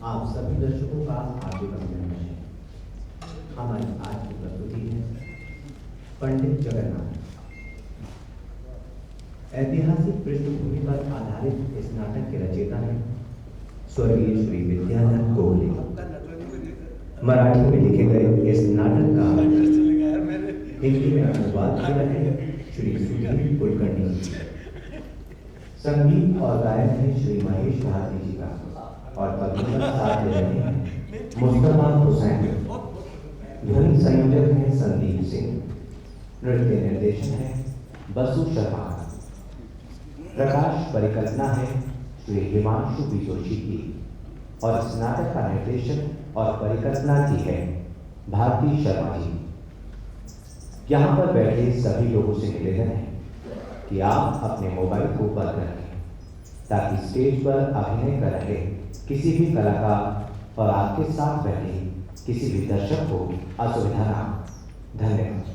आप सभी दर्शकों का हार्दिक अभिनंदन है। हमारी आज की प्रस्तुति है पंडित जगन्नाथ। ऐतिहासिक पृष्ठभूमि पर आधारित इस नाटक के रचयिता हैं स्वर्गीय श्री विद्याधर कोहले। मराठी में लिखे गए इस नाटक का हिंदी में अनुवाद किया है श्री सुधीर कुलकर्णी। संगीत और गायन है श्री महेश भारती जी का और तबला साथ दे रहे हैं मुस्तफा हुसैन। ध्वनि संयोजक है संदीप सिंह। नृत्य निर्देशन है बसु शर्मा। प्रकाश परिकल्पना है श्री हिमांशु जोशी की और इस नाटक का निर्देशन और परिकल्पना की है भारती शर्मा जी। यहाँ पर बैठे सभी लोगों से निवेदन है कि आप अपने मोबाइल को बंद रखें ताकि स्टेज पर अभिनय कर रहे किसी भी कलाकार और आपके साथ बैठे किसी भी दर्शक को असुविधा ना हो। धन्यवाद।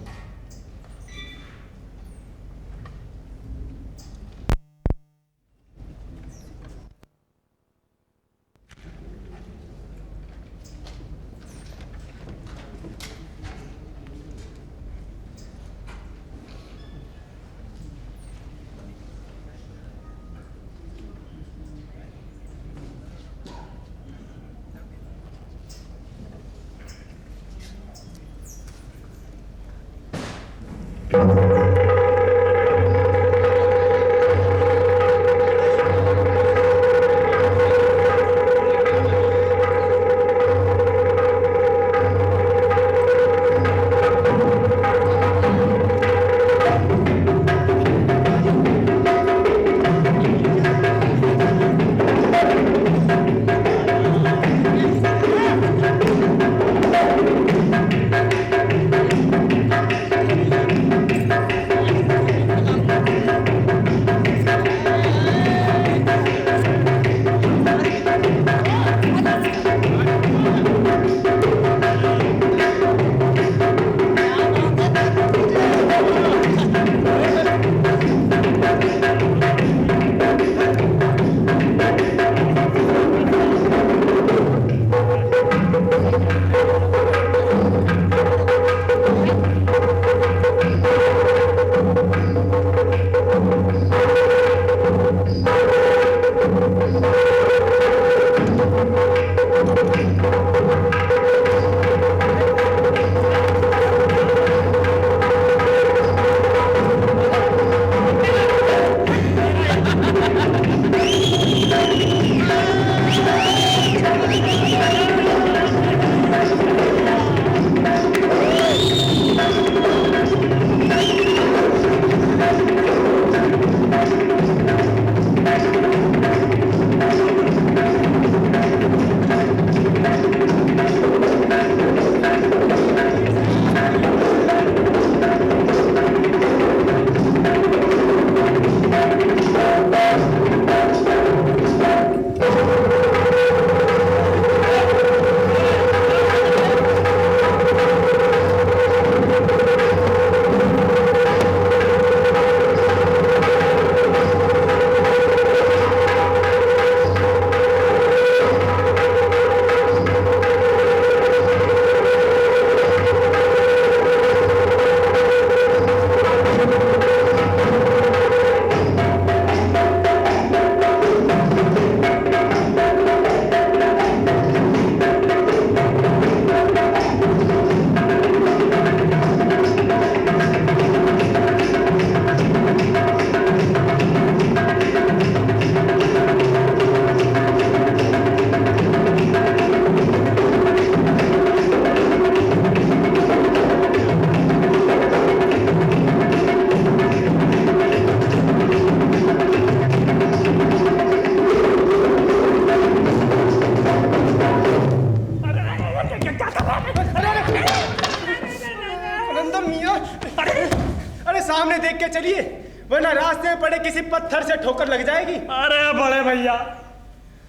चलिए वरना रास्ते में पड़े किसी पत्थर से ठोकर लग जाएगी। अरे बड़े भैया,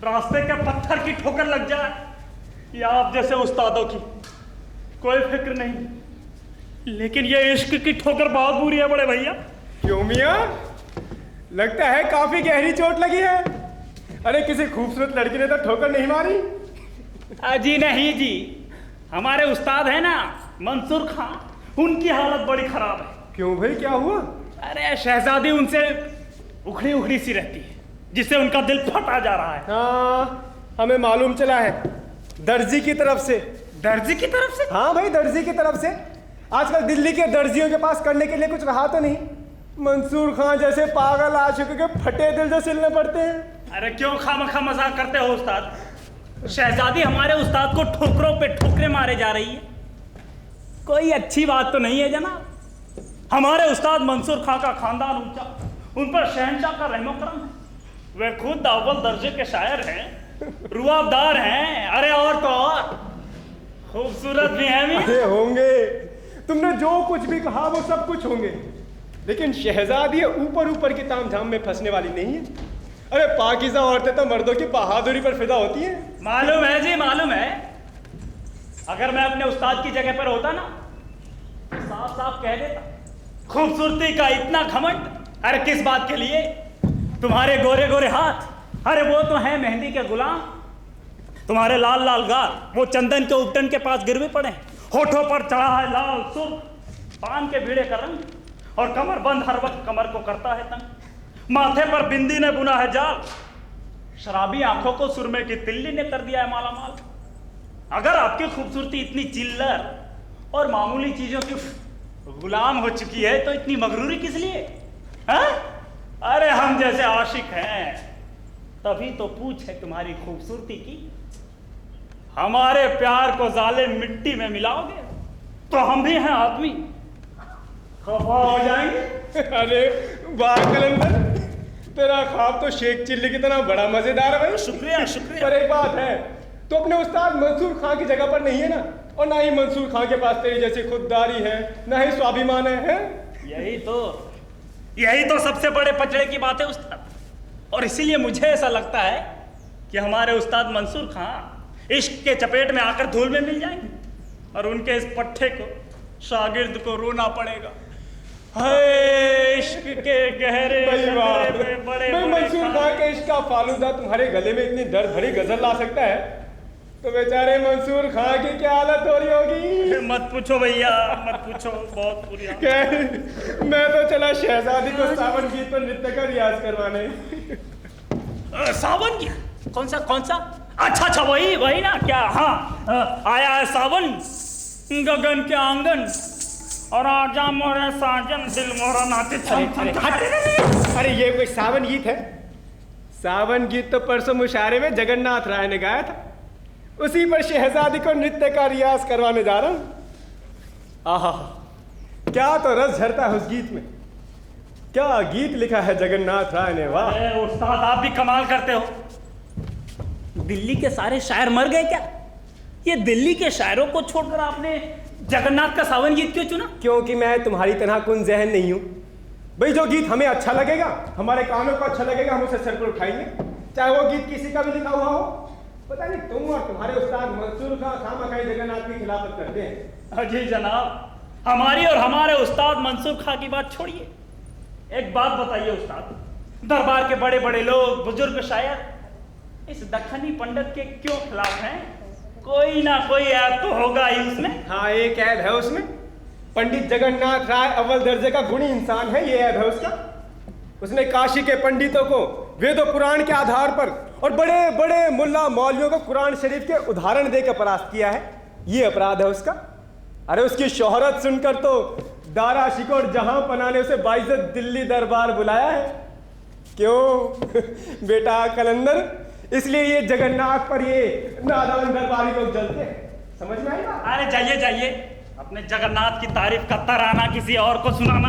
रास्ते के पत्थर की ठोकर लग जाए ये आप जैसे उस्तादों की कोई फिक्र नहीं, लेकिन ये इश्क की ठोकर बहुत बुरी है बड़े भैया। क्यों मियां, लगता है काफी गहरी चोट लगी है। अरे किसी खूबसूरत लड़की ने तो ठोकर नहीं मारी। जी नहीं जी, हमारे उस्ताद है ना मंसूर खां, उनकी हालत बड़ी खराब है। क्यों भाई, क्या हुआ? अरे शहजादी उनसे उखड़ी उखड़ी सी रहती है, जिससे उनका दिल फटा जा रहा है। हाँ, हमें मालूम चला है, दर्जी की तरफ से। दर्जी की तरफ से? हाँ भाई, दर्जी की तरफ से। आजकल दिल्ली के दर्जियों के पास करने के लिए कुछ रहा तो नहीं, मंसूर खां जैसे पागल आशिक के फटे दिल से सिलने पड़ते हैं। अरे क्यों खामखा मजाक करते हो उस्ताद? शहजादी हमारे उस्ताद को ठोकरों पे ठोकरे मारे जा रही है, कोई अच्छी बात तो नहीं है जनाब। हमारे उस्ताद मंसूर खां का खानदान ऊंचा, उन पर शहंशाह का रहमो करम है। वे खुद अव्वल दर्जे के शायर हैं, रुआबदार हैं, अरे और तो और खूबसूरत भी हैं। अरे होंगे, तुमने जो कुछ भी कहा वो सब कुछ होंगे, लेकिन शहजादी ऊपर ऊपर की तामझाम में फंसने वाली नहीं है। अरे पाकीज़ा औरतें तो मर्दों की बहादुरी पर फिदा होती हैं। मालूम है जी, मालूम है। अगर मैं अपने उस्ताद की जगह पर होता ना, साफ साफ कह देता, खूबसूरती का इतना घमंड, अरे किस बात के लिए? तुम्हारे गोरे गोरे हाथ, अरे वो तो है मेहंदी के गुलाम। तुम्हारे लाल लाल गाल, वो चंदन के उपटन के पास गिरवे पड़े हैं। होठों पर चढ़ा है लाल सुर्ख पान के बीड़े का रंग, और कमर बंद हर वक्त कमर को करता है तंग। माथे पर बिंदी ने बुना है जाल, शराबी आंखों को सुरमे की तिल्ली ने कर दिया है माला माल। अगर आपकी खूबसूरती इतनी चिल्लर और मामूली चीजों की गुलाम हो चुकी है, तो इतनी मगरूरी किस लिए? हाँ? अरे हम जैसे आशिक हैं, तभी तो पूछ है तुम्हारी खूबसूरती की। हमारे प्यार को जालिम मिट्टी में मिलाओगे तो हम भी हैं आदमी, खफा हो जाएंगे। अरे वाह कलंदर, तेरा ख्वाब तो शेख चिल्ली की तरह बड़ा मजेदार है भाई। शुक्रिया शुक्रिया। पर एक बात है, तो अपने उस्ताद मंसूर खां की जगह पर नहीं है ना, और ना ही मंसूर खां के पास तेरी जैसी खुददारी है, ना ही स्वाभिमान है? यही तो सबसे बड़े पचड़े की बात है उस्ताद। और इसीलिए मुझे ऐसा लगता है कि हमारे उस्ताद मंसूर खां इश्क के चपेट में आकर धूल में मिल जाएंगे, और उनके इस पट्टे को शागिर्द को रोना पड़ेगा। हाय इश्क के गहरे बड़े बड़े मंसूर खां के इश्क का फालूदा तुम्हारे गले में इतनी दर्द भरी गजल ला सकता है, तो बेचारे मंसूर खां की क्या हालत हो रही होगी। मत पूछो भैया, मत पूछो, बहुत बुरी। मैं तो चला शहजादी को सावन गीत पर नृत्य का रियाज करवाने। सावन गीत? कौन सा? अच्छा वही ना क्या? हाँ, आया है सावन गगन के आंगन, और आजा मोरे साजन दिल मोरा नाचे। अरे ये कोई सावन गीत है? सावन गीत तो परसों मुशायरे में जगन्नाथ राय ने गाया था, उसी पर शहजादी को नृत्य का रियाज करवाने जा रहा हूं। आहा, क्या तो रस झरता है उस गीत में, क्या गीत लिखा है जगन्नाथ राय ने, वाह। उस्ताद आप भी कमाल करते हो। दिल्ली के सारे शायर मर गए क्या? ये दिल्ली के शायरों को छोड़कर आपने जगन्नाथ का सावन गीत क्यों चुना? क्योंकि मैं तुम्हारी तरह कुन जहन नहीं हूं भाई। जो गीत हमें अच्छा लगेगा, हमारे कानों को अच्छा लगेगा, हम उसे सर पर उठाएंगे, चाहे वो गीत किसी का भी लिखा हुआ हो। पता नहीं तुम और तुम्हारे उस्ताद मंसूर खां खामखाई जगन्नाथ की खिलाफत करते हैं। जी जनाब, हमारी और हमारे उस्ताद मंसूर खां की बात छोड़िए, एक बात बताइए उस्ताद, दरबार के बड़े बड़े लोग, बुजुर्ग शायर इस दक्खनी पंडित के क्यों खिलाफ हैं? कोई ना कोई ऐब तो होगा ही उसमें। हाँ, एक ऐब है उसमें। पंडित जगन्नाथ राय अव्वल दर्जे का गुणी इंसान है, ये ऐब है उसका। उसने काशी के पंडितों को वेदों पुराण के आधार पर और बड़े बड़े मुल्ला मौलवियों को कुरान शरीफ के उदाहरण देकर परास्त किया है, ये अपराध है उसका। अरे उसकी शोहरत सुनकर तो दारा शिकोर जहां पना ने उसे बाइज्जत दिल्ली दरबार बुलाया है। क्यों बेटा कलंदर, इसलिए ये जगन्नाथ पर ये नादान दरबारी लोग जलते हैं, समझ में आएगा? अरे जाइए, अपने जगन्नाथ की तारीफ का तराना किसी और को सुनाना।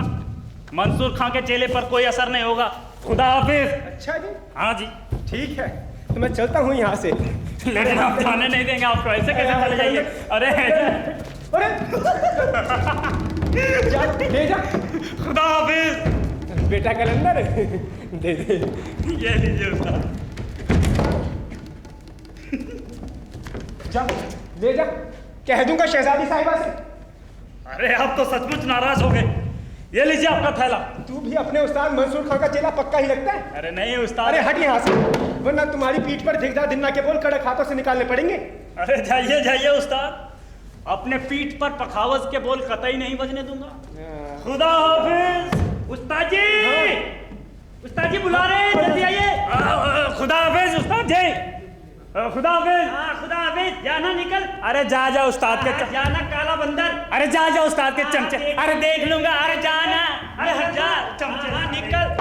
मंसूर खां के चेले पर कोई असर नहीं होगा। खुदा हाफिज। अच्छा जी। हाँ जी, ठीक है, तो मैं चलता हूँ यहाँ से। लेकिन आप जाने नहीं देंगे, आपको ऐसे कैसे चले जाइए? अरे जा, ले जा। खुदा हाफिज। बेटा कलंदर दे दे, ये लीजिए उस्ताद। जा, ले जा, कह दूंगा शहजादी साहिबा से। अरे आप तो सचमुच नाराज हो गए। ये लीजिए आपका थैला। तू भी अपने उस्ताद मंसूर खान का चेला पक्का ही लगता है। अरे नहीं उस्ताद। अरे हट यहाँ से, वरना तुम्हारी पीठ पर धिकदा दिन्ना के बोल कड़क हाथों से निकालने पड़ेंगे। अरे जाइए जाइए उस्ताद, अपने पीठ पर पखावज के बोल कतई नहीं बजने दूंगा। खुदा हाफिज। उस्ताद जी, उस्ताद जी बुला रहे हैं, जल्दी आइए। खुदा हाफिज उस्ताद जी, खुदा हाफिज। हाँ खुदा हाफिज, जाना निकल। अरे जा जा उस्ताद के जाना काला बंदर। अरे जा जा उस्ताद के चमचे। अरे देख लूंगा। अरे जाना, अरे हट जा चमचे, निकल।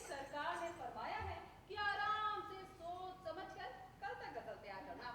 सरकार ने फरमाया है कि आराम से सोच समझकर कल तक गजल तैयार करना।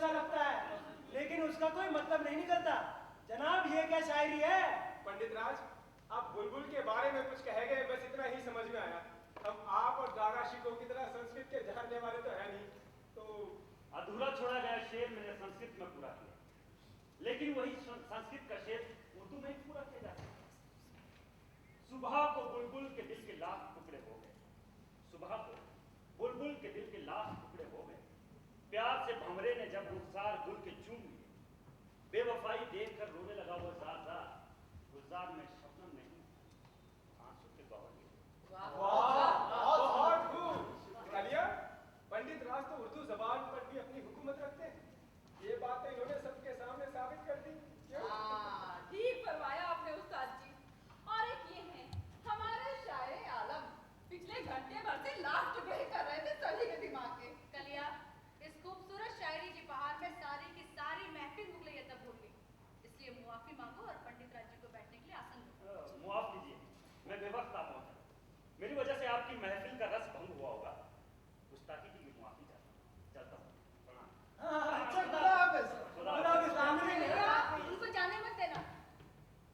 सा लगता है, लेकिन उसका कोई मतलब नहीं निकलता। जनाब ये क्या शायरी है? पंडित राज, आप बुलबुल के बारे में कुछ कह गए, बस इतना ही समझ में आया। हम आप और दागा शिको की तरह संस्कृत के जानने वाले तो है नहीं, तो अधूरा छोड़ा गया शेर मैंने संस्कृत में पूरा किया, लेकिन वही संस्कृत का शेर उर्दू में ही पूरा किया जा सकता है। सुबह को बुलबुल के दिल के लाख टुकड़े हो गए, सुबह को बुलबुल के दिल के लाख टुकड़े हो गए, प्यार से भंवरे ने जब रुखसार गुल के चूम लिए, बेवफाई देखकर रोने लगा वो ज़ार, गुलजार में शबनम नहीं आंसू के बह गए। बहुत खूब। कलिया, पंडित राज तो उर्दू जबान पर भी अपनी हुकूमत रखते हैं। ये बातें इन्होंने सबके सामने साबित कर दी। ठीक फरमाया आपने उस्ताद जी। और एक ये है, हमारे शायरे आलम पिछले घंटे भर से लाख टुकड़े कर रहे थे सभी के दिमाग के। कलिया, इस खूबसूरत शायरी की बहार में सारी की सारी महफिल मुगलयत भूल गई, इसलिए मुआफी मांगो और पंडित राज जी को बैठने के लिए आसन दो। मुआफ कीजिए, मैं बेवक्त आ पहुंचा, मेरी वजह से आपकी महफिल का रस भंग हुआ होगा। गुस्ताखी की मुआफी चाहता हूँ। प्रणाम। अच्छा, खुदा हाफिज। खुदा हाफिज। उनको जाने मत देना,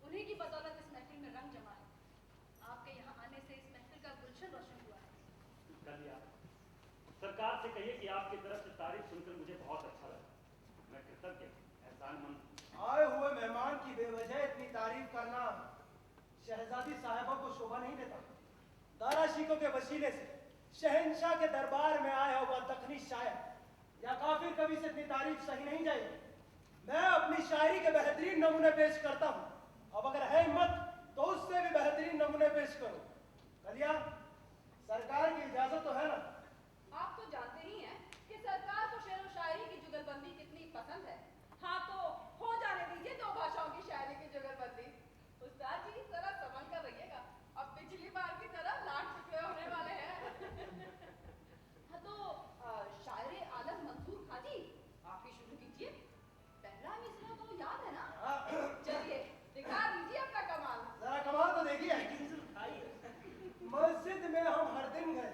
उन्हीं की बदौलत इस महफिल में रंग जमा है। आपके यहाँ आने से इस महफिल का गुलशन रोशन हुआ है। कलिया, सरकार से कहिए कि आपकी तरफ से तारीफ सुनकर मुझे बहुत अच्छा लगा। मैं कृतज्ञ, एहसानमंद। आए हुए मेहमान की बेवजह इतनी तारीफ करना शहजादी साहिबा को शोभा नहीं देता। दारा शिको के वसीले से शहंशाह के दरबार में आया हुआ दखनी शायर या काफिर कवि से इतनी तारीफ सही नहीं जाएगी। मैं अपनी शायरी के बेहतरीन नमूने पेश करता हूँ, अब अगर है हिम्मत तो उससे भी बेहतरीन नमूने पेश करो। कलिया, सरकार की इजाजत तो है ना? आप तो जानते ही हैं कि सरकार को शेर व शायरी की जुगलबंदी कितनी पसंद है। हाँ तो हो जाने दीजिए दो भाषाओं की शायरी की जुगलबंदी। उस्ताद जी जरा संभल कर रहिएगा, अब पिछली बार की तरह लाख टुकड़े होने वाले हैं। हाँ तो शायरे आलम मंसूर खाजी, आप ही शुरू कीजिए। पहला मिसरा तो याद है ना? चलिए दिखा दीजिए अपना कमाल। जरा कमाल तो देखिए। मस्जिद में हम हर दिन गए,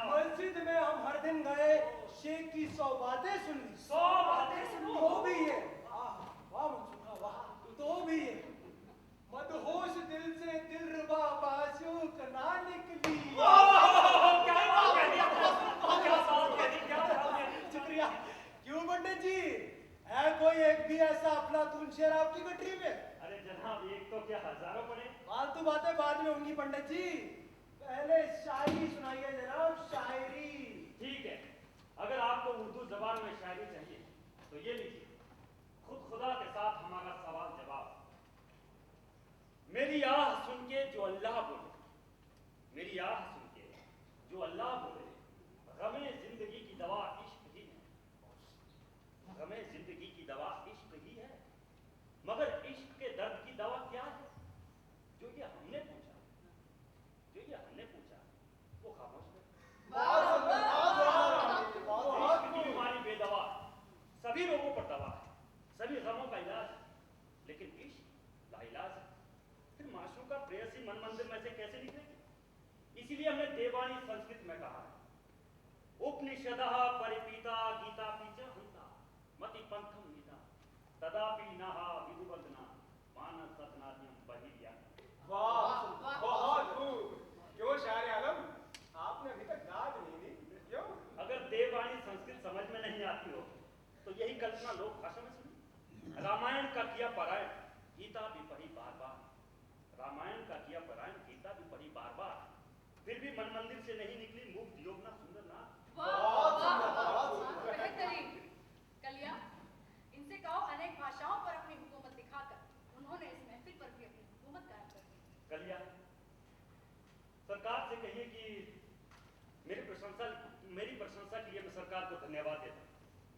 मस्जिद में हम हर दिन गए, शेख की 100 बातें सुन ली। 100 बातें सुन ली। तो भी ये वाह मंसूर वाह, तो भी ये मदहोश दिल से दिलरुबा बाशूक ना निकली। शुक्रिया। क्यों पंडित जी, है कोई एक भी ऐसा अफलातून शेर आपकी गठरी में? अरे जनाब, एक तो क्या हजारों पड़े। फालतू बातें बाद में होंगी पंडित जी, पहले शायरी सुनाइए जनाब, शायरी। ठीक है, अगर आपको उर्दू जबान में शायरी चाहिए तो ये लीजिए, खुद खुदा के साथ हमारा सवाल जवाब। मेरी आह सुन के जो अल्लाह बोले, मेरी आह सुन के जो अल्लाह बोले, गमे जिंदगी की दवा इश्क ही है, गमे जिंदगी की दवा इश्क ही है, मगर इश्क के दर्द की दवा क्या है? जो ये हमने पूछा, जो ये हमने पूछा वो खामोश है। इश्क की बीमारी बेदवा, सभी रोगों पर दवा है, सभी गमों का इलाज है, लेकिन इश्क लाइलाज है। फिर माशूका प्रेयसी मन मंदिर में से कैसे निकलेगी? इसीलिए हमने देवानी संस्कृत में कहा है, उपनिषदः परिपीता गीता पीचा हंता मति पंथम नीता तदापि नहा विदुवदना मानस सतनाद्यम बहिरिया। वाह, बहुत खूब। क्यों शायर आलम, आपने अभी तक दाद नहीं दी, क्यों? अगर देववाणी संस्कृत समझ में नहीं आती हो तो यही कल्पना लोक भाषा में सुनी। रामायण का किया पारायण, गीता भी पढ़ी बार बार, रामायण का किया पारायण, गीता भी पढ़ी बार बार, फिर भी मन मंदिर से नहीं निकली मुक्त योगना सुंदर ना। बेहतरीन। कलिया, इनसे कहो अनेक भाषाओं पर अपनी हुकूमत दिखाकर उन्होंने इस महफिल पर भी अपनी हुकूमत कायम कर दी। कलिया, सरकार से कहिए कि मेरी प्रशंसा के लिए मैं सरकार को धन्यवाद देता हूं,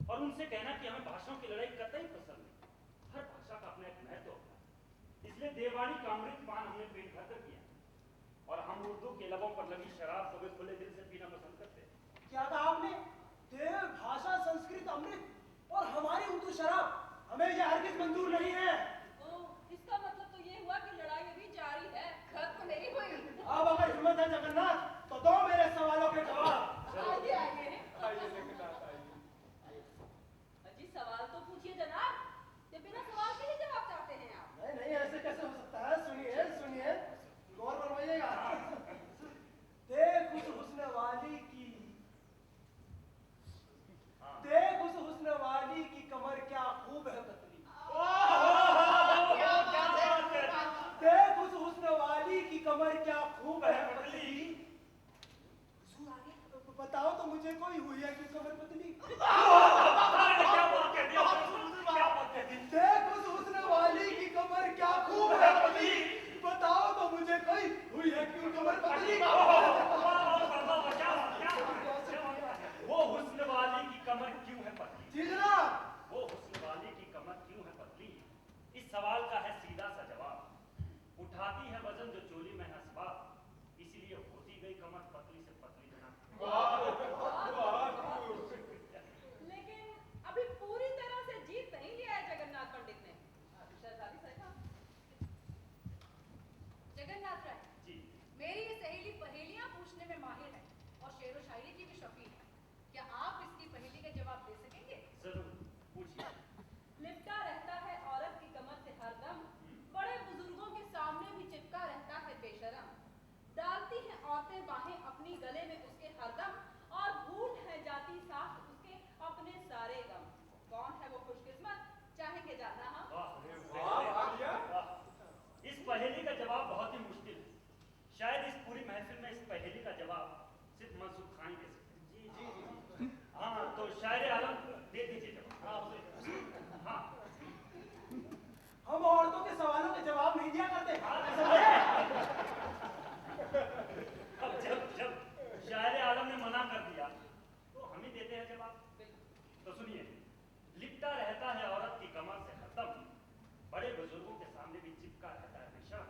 और उनसे कहना कि हमें भाषाओं की लड़ाई कतई पसंद नहीं। हर भाषा का अपना एक महत्व होता है, इसलिए देववाणी का अमृत पान हमने पेट भरकर किया, और हम उर्दू के लबों पर लगी शराब को भी खुले दिल से पीना पसंद करते हैं। क्या कहा आपने? देव, भाषा, संस्कृत, अमृत और हमारी उर्दू शराब, हमें यह हरगिज मंजूर नहीं है। इसका मतलब तो ये हुआ कि लड़ाई अभी जारी है, खत्म नहीं हुई। अब अगर हिम्मत है जगन्नाथ तो दो मेरे सवालों के जवाब। आइए आइए। आइए लेकर पतली? जी जनाब। वो हुस्न वाली की कमर क्यों है पतली? इस सवाल का है सीधा सा जवाब। उठाती है वजन जो चोली में है असबाब, इसलिए होती गई कमर पतली से पतली जनाब। लेकिन अभी पूरी तरह से जीत नहीं लिया है जगन्नाथ पंडित ने। शहजादी साहिबा। जगन्नाथ राय जी। मेरी ये सहेली पहेलियां पूछने में माहिर है और शेर व शायरी की भी शौकीन है। क्या आप इसकी पहेली का जवाब दे सकेंगे? जरूर, पूछिए। लिपटा रहता है औरत की कमर से हरदम, बड़े बुजुर्गों के सामने भी चिपका रहता है बेशरम। डालती हैं औरतें बाहें अपनी गले में उसके हरदम, और भूल है जाती साथ उसके अपने सारे गम। कौन है वो खुशकिस्मत, चाहेंगे जानना हम? वाह! इस पहेली का जवाब बहुत ही मुश्किल है। शायद इस पूरी महफिल में इस पहेली का जवाब सिर्फ मंसूर खान ही दे सकते हैं। जी। हाँ, तो शायर आलम दे दीजिए जवाब। हाँ। हम औरतों के सवालों के जवाब नहीं दिया करते। अब जब शायर आलम ने मना कर दिया तो हम ही देते हैं जवाब। तो सुनिए, लिपटा रहता है औरत की कमर से हरदम, बड़े बुजुर्गों के सामने भी चिपका रहता है बेशरम।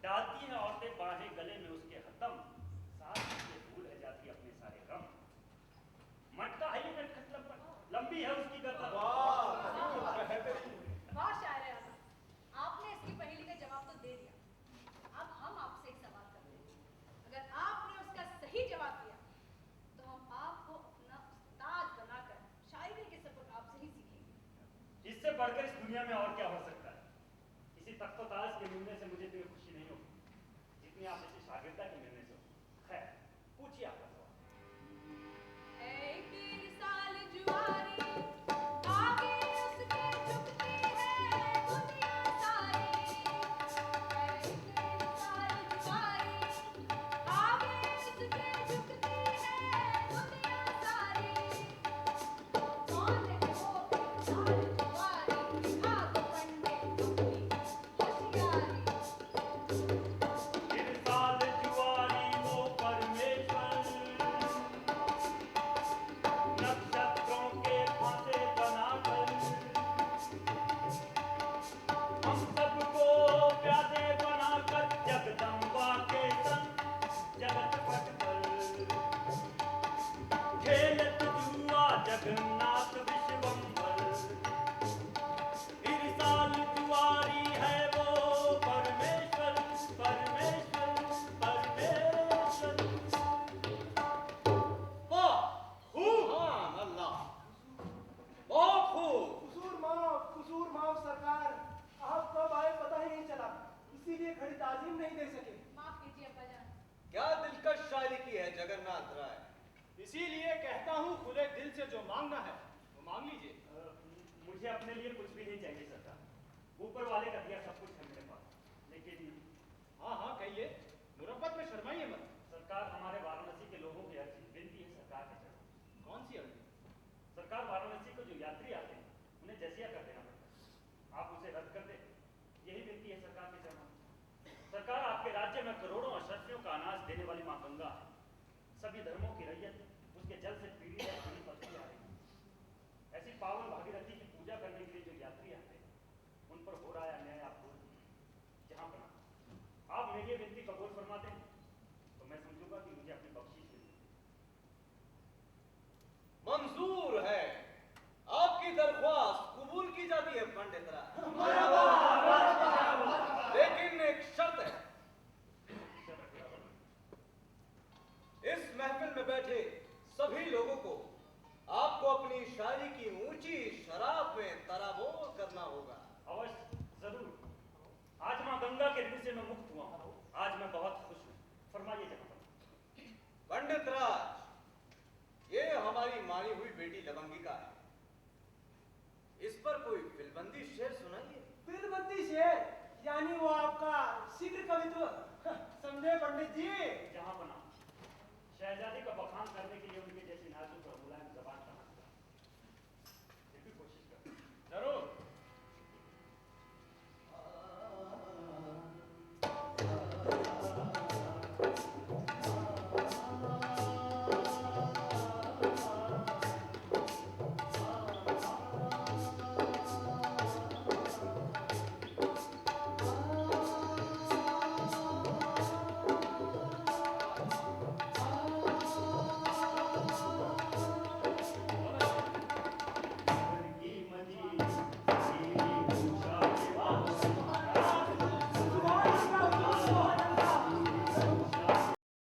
डालती हैं औरतें बाहें गले में उसके हरदम, साथ उसके भूल है जाती अपने सारे गम। मटका है ये नटखट लंबी है उसकी गर्दन। वाह शायर आलम, आपने इसकी पहेली का जवाब तो दे दिया। अब हम आपसे एक सवाल करते हैं। अगर आपने उसका सही जवाब दिया तो हम आपको अपना उस्ताद बनाकर शायरी के सबक आपसे ही सीखेंगे। इससे बढ़कर इस दुनिया में और क्या हो सकता है? किसी तख्तो-ताज के मिलने से मुझे इतनी खुशी नहीं होगी जितनी आप इसे शागिर्दा के मिलने से हो। खैर, पूछिए आपका सवाल। ऐ तीन साल जुआरी, आगे उसके झुकती है दुनिया सारी। ऐ तीन साल जुआरी, आगे उसके झुकती है दुनिया सारी। कौन है वो तीन साल जुआरी, दिखा दो पंडित अपनी होशियारी। इरसाल जुआरी वो परमेश्वर, नक्षत्रों के फांसे बनाकर हम सबको प्यादे बनाकर जगदम्बा के संग जगत पट पर खेलत जुआ जगन्नाथ विश्वम्भर। इरसाल जुआरी है वो परमेश्वर, परमेश्वर, परमेश्वर। बहुत खूब। कुसूर माफ सरकार। आप कब आए पता ही नहीं चला, इसीलिए खड़ी ताजीम नहीं दे सके। माफ कीजिए अब्बाजान। क्या दिलकश शायरी की है जगन्नाथ राय। इसीलिए कहता हूँ खुले दिल से जो मांगना है वो मांग लीजिए। मुझे अपने लिए कुछ भी नहीं चाहिए सरकार। ऊपर वाले का दिया सब कुछ है मेरे पास। लेकिन हाँ हाँ कहिए, मुरब्बत में शर्माइए मत। सरकार, हमारे वाराणसी के लोगों की अर्जी विनती है सरकार के चरणों। कौन सी अर्जी? सरकार, वाराणसी को जो यात्री आते हैं उन्हें जजिया कर देना पड़ता है। आप उसे रद्द कर दें, यही विनती है सरकार के चरणों। सरकार, आपके राज्य में करोड़ों अशरफियों का अनाज देने वाली माँ गंगा है। सभी धर्मों की रैयत उसके जल से पीड़ित है, पानी पड़ती आ रही है। ऐसी पावन भागीरथी की पूजा करने के लिए जो यात्री आते हैं उन पर हो रहा है अन्याय। आप जहाँ पर आप मेरी विनती कबूल फरमा दें तो मैं समझूंगा कि मुझे अपनी बख्शीश मिली। मंजूर है, आपकी दरख्वास्त कबूल की जाती है पंडित राय। लेकिन एक शर्त है। इस महफिल में बैठे सभी लोगों को आपको अपनी शायरी की ऊंची शराब में तराबोर करना होगा। अवश्य, जरूर। आज माँ गंगा के ऋण से मैं मुक्त हुआ हूँ। आज मैं बहुत खुश हूँ। फरमाइए जनाब। पंडित राज, ये हमारी मानी हुई बेटी लवंगिका है। इस पर कोई फिलबंदी शेर सुनाइए। फिलबंदी शेर यानी वो आपका शीघ्र कवित्व, समझे पंडित जी? जहाँ बना शहजादी का बखान करने के लिए उनके जैसी नाजुक और